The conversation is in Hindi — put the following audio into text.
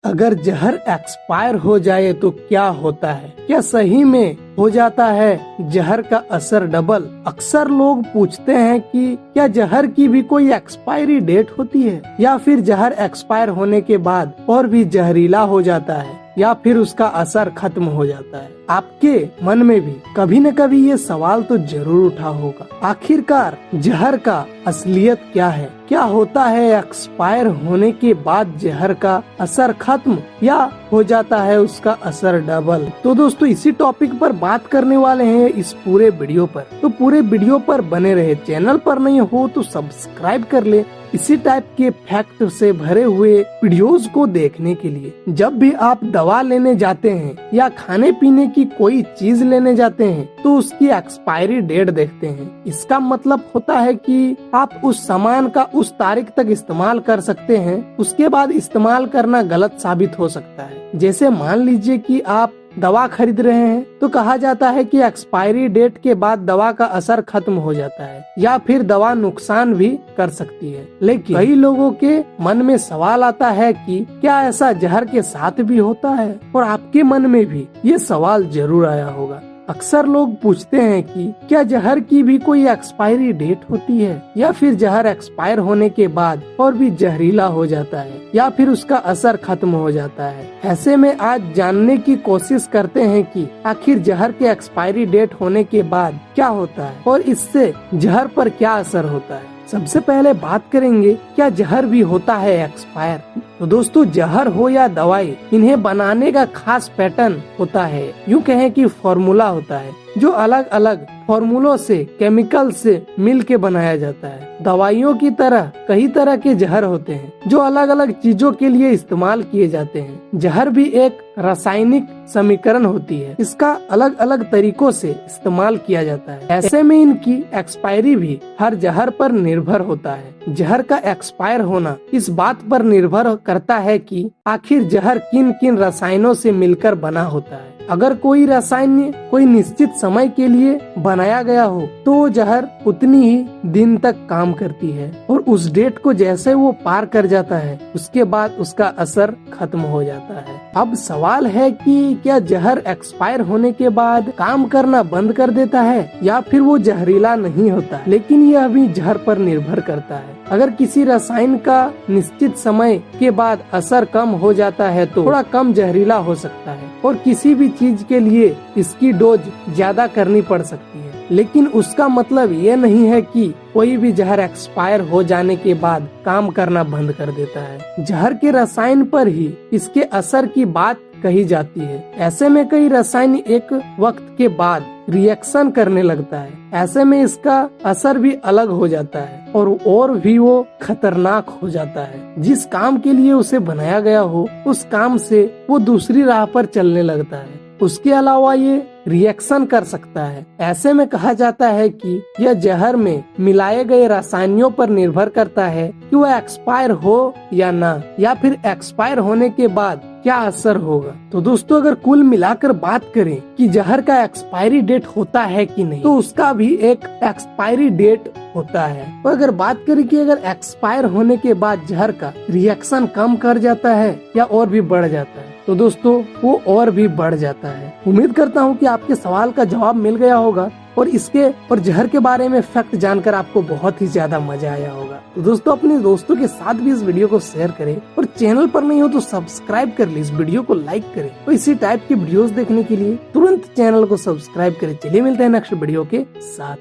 अगर जहर एक्सपायर हो जाए तो क्या होता है? क्या सही में हो जाता है जहर का असर डबल? अक्सर लोग पूछते हैं कि क्या जहर की भी कोई एक्सपायरी डेट होती है, या फिर जहर एक्सपायर होने के बाद और भी जहरीला हो जाता है, या फिर उसका असर खत्म हो जाता है। आपके मन में भी कभी न कभी ये सवाल तो जरूर उठा होगा, आखिरकार जहर का असलियत क्या है? क्या होता है एक्सपायर होने के बाद जहर का असर खत्म, या हो जाता है उसका असर डबल? तो दोस्तों इसी टॉपिक पर बात करने वाले हैं इस पूरे वीडियो पर। तो पूरे वीडियो पर बने रहे, चैनल पर नहीं हो तो सब्सक्राइब कर ले इसी टाइप के फैक्ट से भरे हुए वीडियोस को देखने के लिए। जब भी आप दवा लेने जाते हैं या खाने पीने की कोई चीज लेने जाते हैं तो उसकी एक्सपायरी डेट देखते हैं। इसका मतलब होता है कि आप उस सामान का उस तारीख तक इस्तेमाल कर सकते हैं, उसके बाद इस्तेमाल करना गलत साबित हो सकता है। जैसे मान लीजिए कि आप दवा खरीद रहे हैं तो कहा जाता है कि एक्सपायरी डेट के बाद दवा का असर खत्म हो जाता है, या फिर दवा नुकसान भी कर सकती है। लेकिन कई लोगों के मन में सवाल आता है कि क्या ऐसा जहर के साथ भी होता है? और आपके मन में भी ये सवाल जरूर आया होगा। अक्सर लोग पूछते हैं कि क्या जहर की भी कोई एक्सपायरी डेट होती है, या फिर जहर एक्सपायर होने के बाद और भी जहरीला हो जाता है, या फिर उसका असर खत्म हो जाता है। ऐसे में आज जानने की कोशिश करते हैं कि आखिर जहर के एक्सपायरी डेट होने के बाद क्या होता है और इससे जहर पर क्या असर होता है। सबसे पहले बात करेंगे क्या जहर भी होता है एक्सपायर। तो दोस्तों जहर हो या दवाई, इन्हें बनाने का खास पैटर्न होता है, यूँ कहें कि फॉर्मूला होता है जो अलग अलग फॉर्मूलों से, केमिकल से मिल के बनाया जाता है। दवाइयों की तरह कई तरह के जहर होते हैं जो अलग अलग चीजों के लिए इस्तेमाल किए जाते हैं। जहर भी एक रासायनिक समीकरण होती है, इसका अलग अलग तरीकों से इस्तेमाल किया जाता है। ऐसे में इनकी एक्सपायरी भी हर जहर पर निर्भर होता है। जहर का एक्सपायर होना इस बात पर निर्भर करता है कि आखिर जहर किन किन रसायनों से मिलकर बना होता है। अगर कोई रसायन कोई निश्चित समय के लिए बनाया गया हो तो जहर उतनी ही दिन तक काम करती है, और उस डेट को जैसे वो पार कर जाता है उसके बाद उसका असर खत्म हो जाता है। अब सवाल है कि क्या जहर एक्सपायर होने के बाद काम करना बंद कर देता है, या फिर वो जहरीला नहीं होता? लेकिन यह भी जहर पर निर्भर करता है। अगर किसी रसायन का निश्चित समय के बाद असर कम हो जाता है तो थोड़ा कम जहरीला हो सकता है, और किसी भी चीज के लिए इसकी डोज ज्यादा करनी पड़ सकती है। लेकिन उसका मतलब ये नहीं है कि कोई भी जहर एक्सपायर हो जाने के बाद काम करना बंद कर देता है। जहर के रसायन पर ही इसके असर की बात कही जाती है। ऐसे में कई रसायन एक वक्त के बाद रिएक्शन करने लगता है, ऐसे में इसका असर भी अलग हो जाता है और भी वो खतरनाक हो जाता है। जिस काम के लिए उसे बनाया गया हो उस काम से वो दूसरी राह पर चलने लगता है। उसके अलावा ये रिएक्शन कर सकता है। ऐसे में कहा जाता है कि यह जहर में मिलाए गए रसायनों पर निर्भर करता है कि वह एक्सपायर हो या ना, या फिर एक्सपायर होने के बाद क्या असर होगा। तो दोस्तों अगर कुल मिलाकर बात करें कि जहर का एक्सपायरी डेट होता है कि नहीं, तो उसका भी एक एक्सपायरी डेट होता है। और अगर बात करें कि अगर एक्सपायर होने के बाद जहर का रिएक्शन कम कर जाता है या और भी बढ़ जाता है, तो दोस्तों वो और भी बढ़ जाता है। उम्मीद करता हूँ कि आपके सवाल का जवाब मिल गया होगा, और इसके और जहर के बारे में फैक्ट जानकर आपको बहुत ही ज्यादा मजा आया होगा। तो दोस्तों अपने दोस्तों के साथ भी इस वीडियो को शेयर करें, और चैनल पर नहीं हो तो सब्सक्राइब कर ले, इस वीडियो को लाइक करें, और इसी टाइप की वीडियोस देखने के लिए तुरंत चैनल को सब्सक्राइब करें। चलिए मिलते हैं नेक्स्ट वीडियो के साथ।